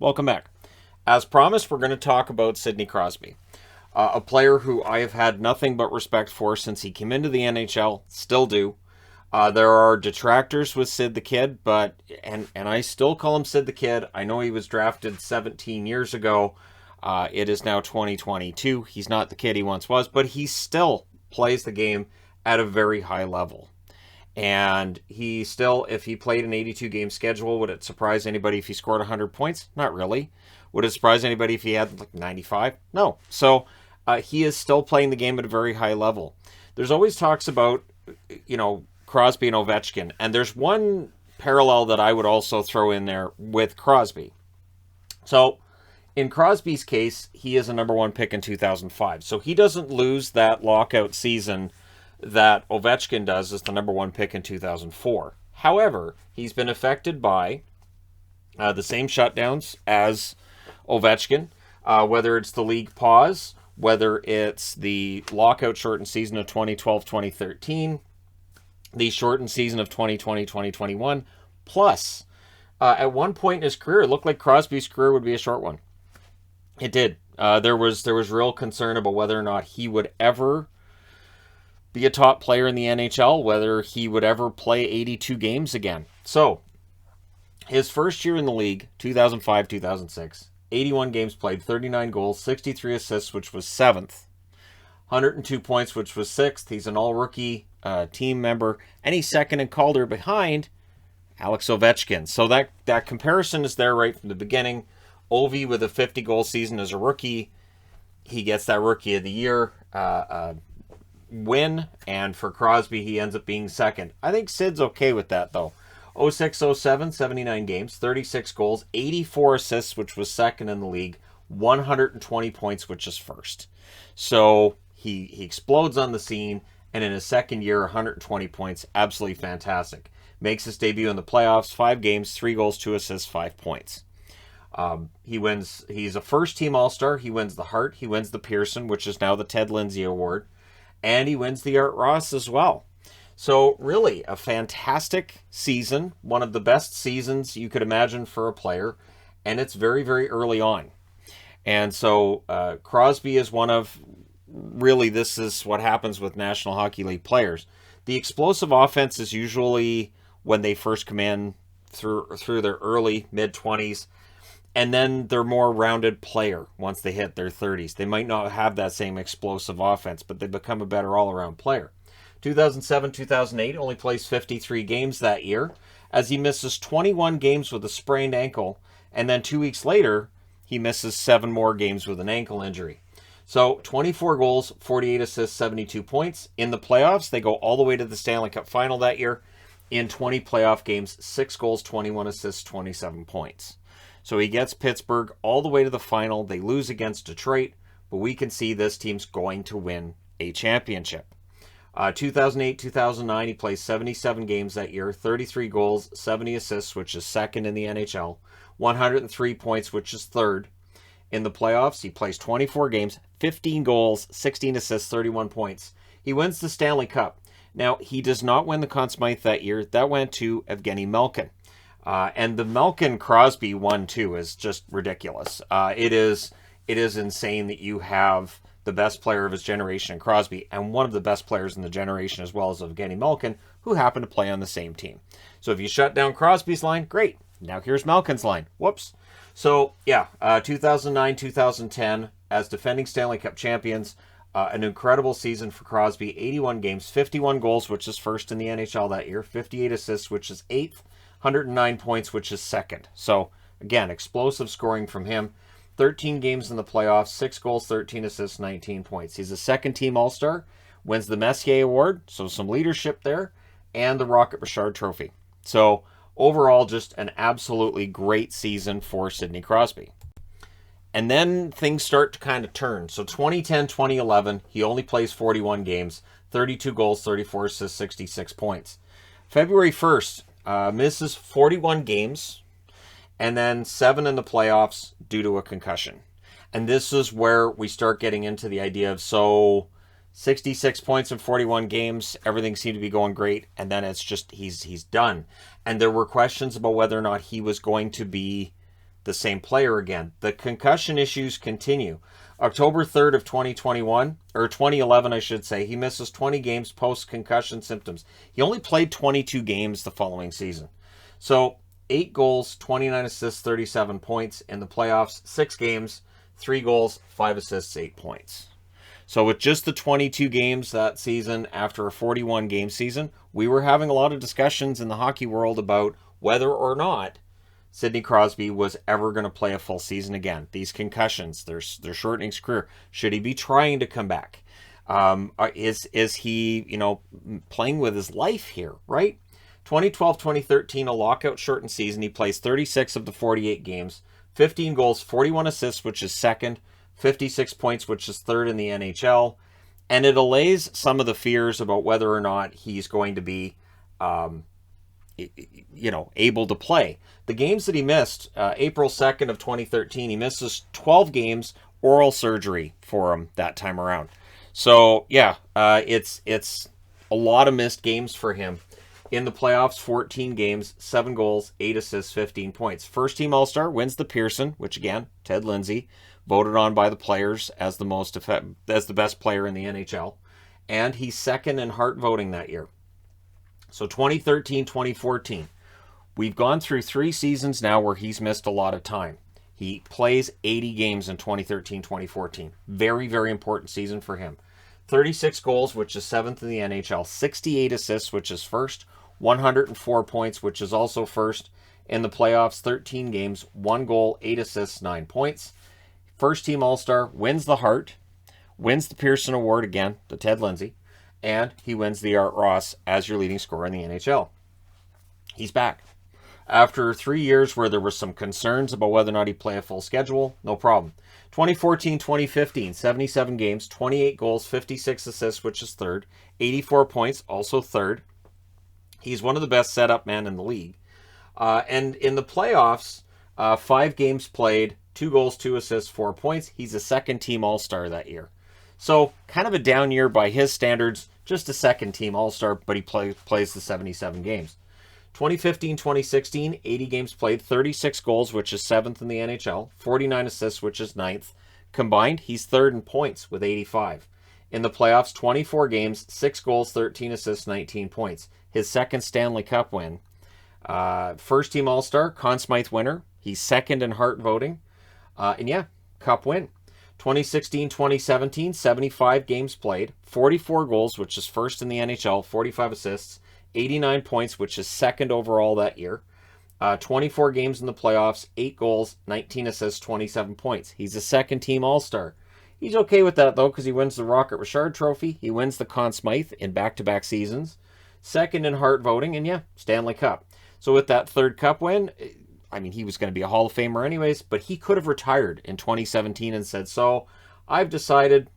Welcome back. As promised, we're going to talk about Sidney Crosby, a player who I have had nothing but respect for since he came into the NHL, still do. There are detractors with Sid the Kid, and I still call him Sid the Kid. I know he was drafted 17 years ago. It is now 2022. He's not the kid he once was, but he still plays the game at a very high level. And he still, if he played an 82-game schedule, would it surprise anybody if he scored 100 points? Not really. Would it surprise anybody if he had like 95? No. So he is still playing the game at a very high level. There's always talks about, Crosby and Ovechkin. And there's one parallel that I would also throw in there with Crosby. So in Crosby's case, he is a number one pick in 2005. So he doesn't lose that lockout season that Ovechkin does as the number one pick in 2004. However, he's been affected by the same shutdowns as Ovechkin, whether it's the league pause, whether it's the lockout shortened season of 2012-2013, the shortened season of 2020-2021, plus at one point in his career, it looked like Crosby's career would be a short one. It did. There was real concern about whether or not he would ever be a top player in the NHL, whether he would ever play 82 games again. So, his first year in the league, 2005-2006, 81 games played, 39 goals, 63 assists, which was 7th, 102 points, which was 6th. He's an all-rookie team member, and he's second in Calder behind Alex Ovechkin. So that comparison is there right from the beginning. Ovi with a 50-goal season as a rookie, he gets that Rookie of the Year win, and for Crosby, he ends up being second. I think Sid's okay with that, though. 06-07, 79 games, 36 goals, 84 assists, which was second in the league, 120 points, which is first. So he explodes on the scene, and in his second year, 120 points, absolutely fantastic. Makes his debut in the playoffs, 5 games, 3 goals, 2 assists, 5 points. He's a first-team All-Star. He wins the Hart. He wins the Pearson, which is now the Ted Lindsay Award. And he wins the Art Ross as well. So really, a fantastic season. One of the best seasons you could imagine for a player. And it's very, very early on. And so Crosby is one of, really, this is what happens with National Hockey League players. The explosive offense is usually when they first come in through their early, mid-20s. And then they're more rounded player once they hit their 30s. They might not have that same explosive offense, but they become a better all-around player. 2007-2008 only plays 53 games that year, as he misses 21 games with a sprained ankle, and then 2 weeks later, he misses 7 more games with an ankle injury. So 24 goals, 48 assists, 72 points. In the playoffs, they go all the way to the Stanley Cup final that year. In 20 playoff games, 6 goals, 21 assists, 27 points. So he gets Pittsburgh all the way to the final. They lose against Detroit, but we can see this team's going to win a championship. 2008-2009, he plays 77 games that year, 33 goals, 70 assists, which is second in the NHL, 103 points, which is third. In the playoffs, he plays 24 games, 15 goals, 16 assists, 31 points. He wins the Stanley Cup. Now, he does not win the Conn Smythe that year. That went to Evgeny Malkin. And the Malkin-Crosby one, too, is just ridiculous. It is insane that you have the best player of his generation in Crosby and one of the best players in the generation as well as Evgeny Malkin, who happen to play on the same team. So if you shut down Crosby's line, great. Now here's Malkin's line. Whoops. So, 2009-2010, as defending Stanley Cup champions, an incredible season for Crosby. 81 games, 51 goals, which is first in the NHL that year, 58 assists, which is 8th, 109 points, which is second. So, again, explosive scoring from him. 13 games in the playoffs, 6 goals, 13 assists, 19 points. He's a second-team All-Star, wins the Messier Award, so some leadership there, and the Rocket Richard Trophy. So, overall, just an absolutely great season for Sidney Crosby. And then things start to kind of turn. So 2010-2011, he only plays 41 games, 32 goals, 34 assists, 66 points. February 1st, misses 41 games, and then 7 in the playoffs due to a concussion. And this is where we start getting into the idea of, 66 points in 41 games, everything seemed to be going great, and then it's just, he's done. And there were questions about whether or not he was going to be the same player again. The concussion issues continue. October 3rd of 2021, or 2011, I should say, he misses 20 games post-concussion symptoms. He only played 22 games the following season. So, 8 goals, 29 assists, 37 points. In the playoffs, 6 games, 3 goals, 5 assists, 8 points. So with just the 22 games that season after a 41-game season, we were having a lot of discussions in the hockey world about whether or not Sidney Crosby was ever going to play a full season again. These concussions, they're shortening his career. Should he be trying to come back? Is he, playing with his life here, right? 2012-2013, a lockout-shortened season. He plays 36 of the 48 games, 15 goals, 41 assists, which is second, 56 points, which is third in the NHL. And it allays some of the fears about whether or not he's going to be able to play. The games that he missed, April 2nd of 2013, he misses 12 games, oral surgery for him that time around. So, yeah, it's a lot of missed games for him. In the playoffs, 14 games, 7 goals, 8 assists, 15 points. First team All-Star, wins the Pearson, which again, Ted Lindsay, voted on by the players as the best player in the NHL. And he's second in Hart voting that year. So 2013-2014, we've gone through 3 seasons now where he's missed a lot of time. He plays 80 games in 2013-2014. Very, very important season for him. 36 goals, which is 7th in the NHL. 68 assists, which is first. 104 points, which is also first. In the playoffs, 13 games, 1 goal, 8 assists, 9 points. First team All-Star, wins the Hart, wins the Pearson Award again, the Ted Lindsay, and he wins the Art Ross as your leading scorer in the NHL. He's back. After 3 years where there was some concerns about whether or not he'd play a full schedule, no problem. 2014-2015, 77 games, 28 goals, 56 assists, which is third. 84 points, also third. He's one of the best setup men in the league. And in the playoffs, 5 games played, 2 goals, 2 assists, 4 points. He's a second-team All-Star that year. So, kind of a down year by his standards, just a second-team All-Star, but he plays the 77 games. 2015-2016, 80 games played, 36 goals, which is 7th in the NHL, 49 assists, which is 9th. Combined, he's third in points with 85. In the playoffs, 24 games, 6 goals, 13 assists, 19 points. His second Stanley Cup win. First team All-Star, Conn Smythe winner. He's second in Hart voting. And yeah, Cup win. 2016-2017, 75 games played, 44 goals, which is first in the NHL, 45 assists, 89 points, which is second overall that year. 24 games in the playoffs, 8 goals, 19 assists, 27 points. He's a second-team All-Star. He's okay with that, though, because he wins the Rocket Richard Trophy. He wins the Conn Smythe in back-to-back seasons. Second in Hart voting, and yeah, Stanley Cup. So with that third Cup win, I mean, he was going to be a Hall of Famer anyways, but he could have retired in 2017 and said, so I've decided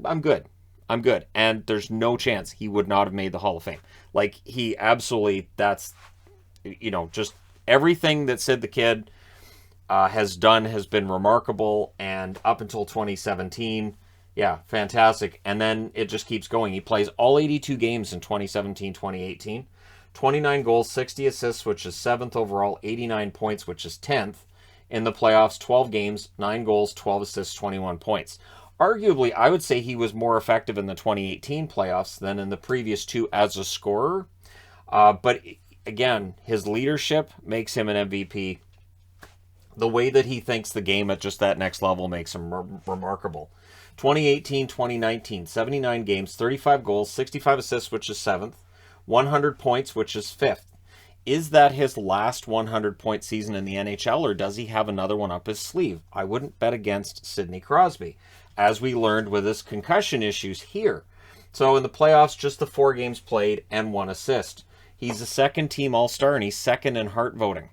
I'm good. I'm good. And there's no chance he would not have made the Hall of Fame. Like, he absolutely, that's, just everything that Sid the Kid has done has been remarkable. And up until 2017, yeah, fantastic. And then it just keeps going. He plays all 82 games in 2017-2018. 29 goals, 60 assists, which is 7th overall, 89 points, which is 10th. In the playoffs, 12 games, 9 goals, 12 assists, 21 points. Arguably, I would say he was more effective in the 2018 playoffs than in the previous 2 as a scorer. But again, his leadership makes him an MVP. The way that he thinks the game at just that next level makes him remarkable. 2018-2019, 79 games, 35 goals, 65 assists, which is 7th. 100 points, which is 5th. Is that his last 100-point season in the NHL, or does he have another one up his sleeve? I wouldn't bet against Sidney Crosby, as we learned with his concussion issues here. So in the playoffs, just the 4 games played and 1 assist. He's a second-team All-Star, and he's second in Hart voting.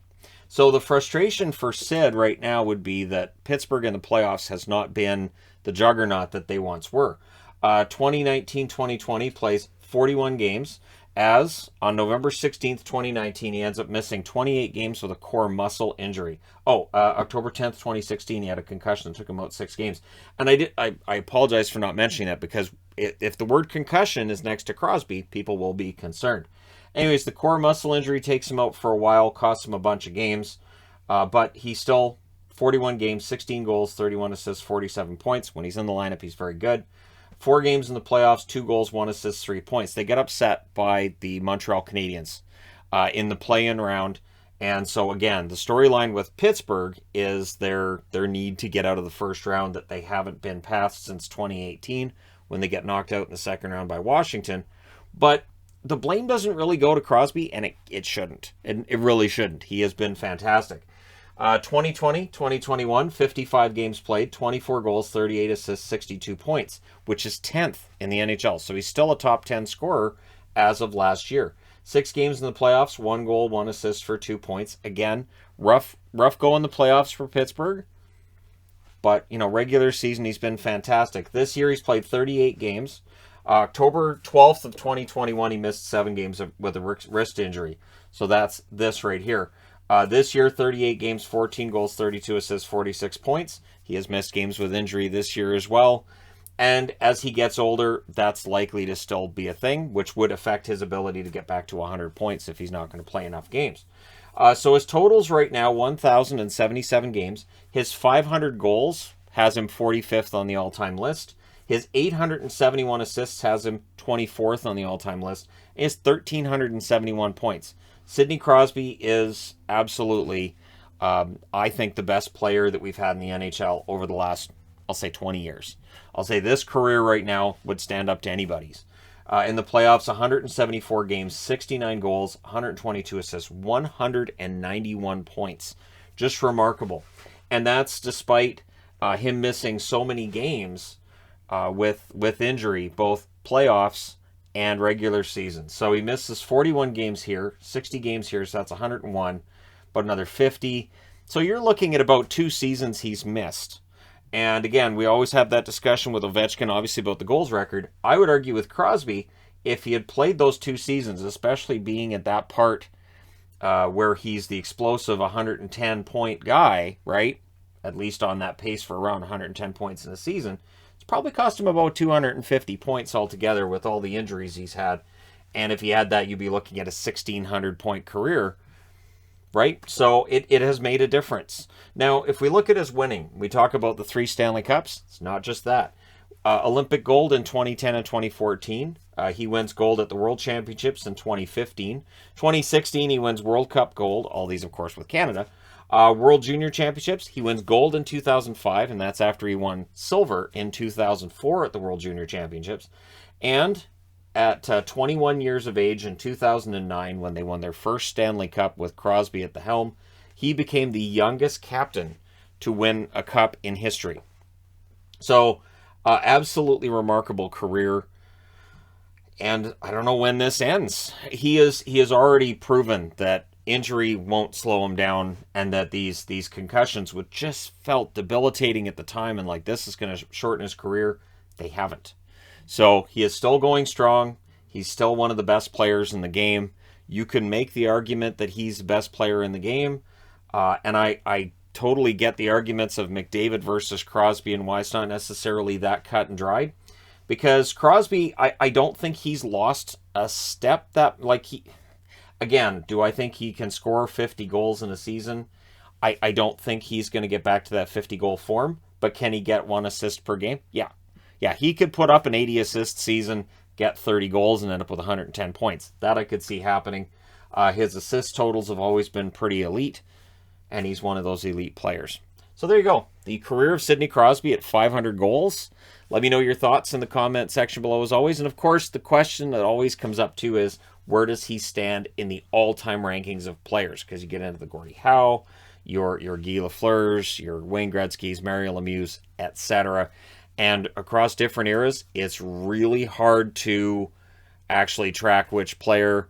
So the frustration for Sid right now would be that Pittsburgh in the playoffs has not been the juggernaut that they once were. 2019-2020 plays 41 games. As on November 16th, 2019, he ends up missing 28 games with a core muscle injury. October 10th, 2016, he had a concussion that took him out 6 games. And I apologize for not mentioning that, because if the word concussion is next to Crosby, people will be concerned. Anyways, the core muscle injury takes him out for a while, costs him a bunch of games, but he still 41 games, 16 goals, 31 assists, 47 points. When he's in the lineup, he's very good. 4 games in the playoffs, 2 goals, 1 assist, 3 points. They get upset by the Montreal Canadiens in the play-in round. And so, again, the storyline with Pittsburgh is their need to get out of the first round that they haven't been past since 2018 when they get knocked out in the second round by Washington. But the blame doesn't really go to Crosby, and it shouldn't. It really shouldn't. He has been fantastic. 2020, 2021, 55 games played, 24 goals, 38 assists, 62 points, which is 10th in the NHL. So he's still a top 10 scorer as of last year. 6 games in the playoffs, 1 goal, 1 assist for 2 points. Again, rough go in the playoffs for Pittsburgh. But, regular season, he's been fantastic. This year, he's played 38 games. October 12th of 2021, he missed 7 games with a wrist injury. So that's this right here. This year, 38 games, 14 goals, 32 assists, 46 points. He has missed games with injury this year as well. And as he gets older, that's likely to still be a thing, which would affect his ability to get back to 100 points if he's not going to play enough games. So his totals right now, 1,077 games. His 500 goals has him 45th on the all-time list. His 871 assists has him 24th on the all-time list. And his 1,371 points. Sidney Crosby is absolutely, I think, the best player that we've had in the NHL over the last, I'll say, 20 years. I'll say this career right now would stand up to anybody's. In the playoffs, 174 games, 69 goals, 122 assists, 191 points. Just remarkable. And that's despite him missing so many games with injury, both playoffs and regular season. So he misses 41 games here, 60 games here, so that's 101, but another 50. So you're looking at about 2 seasons he's missed. And again, we always have that discussion with Ovechkin, obviously, about the goals record. I would argue with Crosby, if he had played those 2 seasons, especially being at that part where he's the explosive 110-point guy, right? At least on that pace for around 110 points in a season, it's probably cost him about 250 points altogether with all the injuries he's had. And if he had that, you'd be looking at a 1,600-point career. Right? So it has made a difference. Now, if we look at his winning, we talk about the 3 Stanley Cups. It's not just that. Olympic gold in 2010 and 2014. He wins gold at the World Championships in 2015. 2016, he wins World Cup gold. All these, of course, with Canada. World Junior Championships, he wins gold in 2005, and that's after he won silver in 2004 at the World Junior Championships. And at 21 years of age in 2009, when they won their first Stanley Cup with Crosby at the helm, he became the youngest captain to win a cup in history. So, absolutely remarkable career. And I don't know when this ends. He has already proven that injury won't slow him down, and that these concussions, which just felt debilitating at the time, and like this is going to shorten his career, they haven't. So he is still going strong. He's still one of the best players in the game. You can make the argument that he's the best player in the game. And I totally get the arguments of McDavid versus Crosby and why it's not necessarily that cut and dried. Because Crosby, I don't think he's lost a step that, like, he... Again, do I think he can score 50 goals in a season? I don't think he's going to get back to that 50-goal form. But can he get 1 assist per game? Yeah. Yeah, he could put up an 80-assist season, get 30 goals, and end up with 110 points. That I could see happening. His assist totals have always been pretty elite, and he's one of those elite players. So there you go. The career of Sidney Crosby at 500 goals. Let me know your thoughts in the comment section below as always. And of course, the question that always comes up too is, where does he stand in the all-time rankings of players? Because you get into the Gordie Howe, your Guy Lafleur's, your Wayne Gretzky's, Mario Lemieux's, etc. And across different eras, it's really hard to actually track which player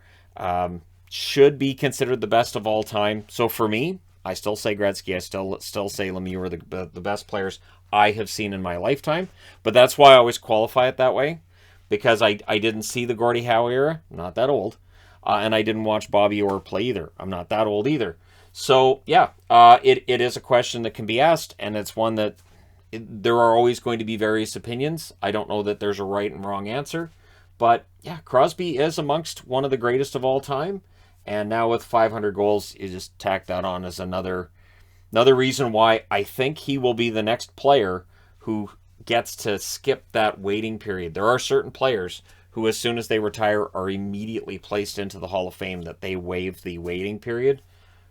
should be considered the best of all time. So for me, I still say Gretzky. I still say Lemieux are the best players I have seen in my lifetime. But that's why I always qualify it that way, because I didn't see the Gordie Howe era. I'm not that old. And I didn't watch Bobby Orr play either. I'm not that old either. So, yeah, it is a question that can be asked, and it's one that there are always going to be various opinions. I don't know that there's a right and wrong answer. But, yeah, Crosby is amongst one of the greatest of all time. And now with 500 goals, you just tack that on as another Another reason why I think he will be the next player who gets to skip that waiting period. There are certain players who, as soon as they retire, are immediately placed into the Hall of Fame that they waive the waiting period.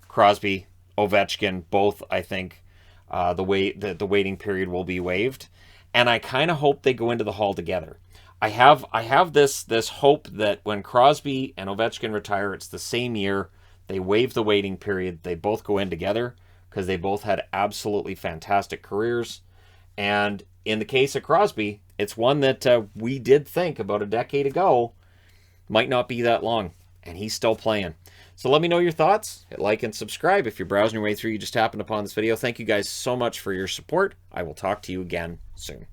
Crosby, Ovechkin, both, I think, the waiting period will be waived, and I kind of hope they go into the Hall together. I have this hope that when Crosby and Ovechkin retire, it's the same year. They waive the waiting period. They both go in together because they both had absolutely fantastic careers. And in the case of Crosby, it's one that we did think about a decade ago might not be that long, and he's still playing. So let me know your thoughts. Hit like and subscribe if you're browsing your way through. You just happened upon this video. Thank you guys so much for your support. I will talk to you again soon.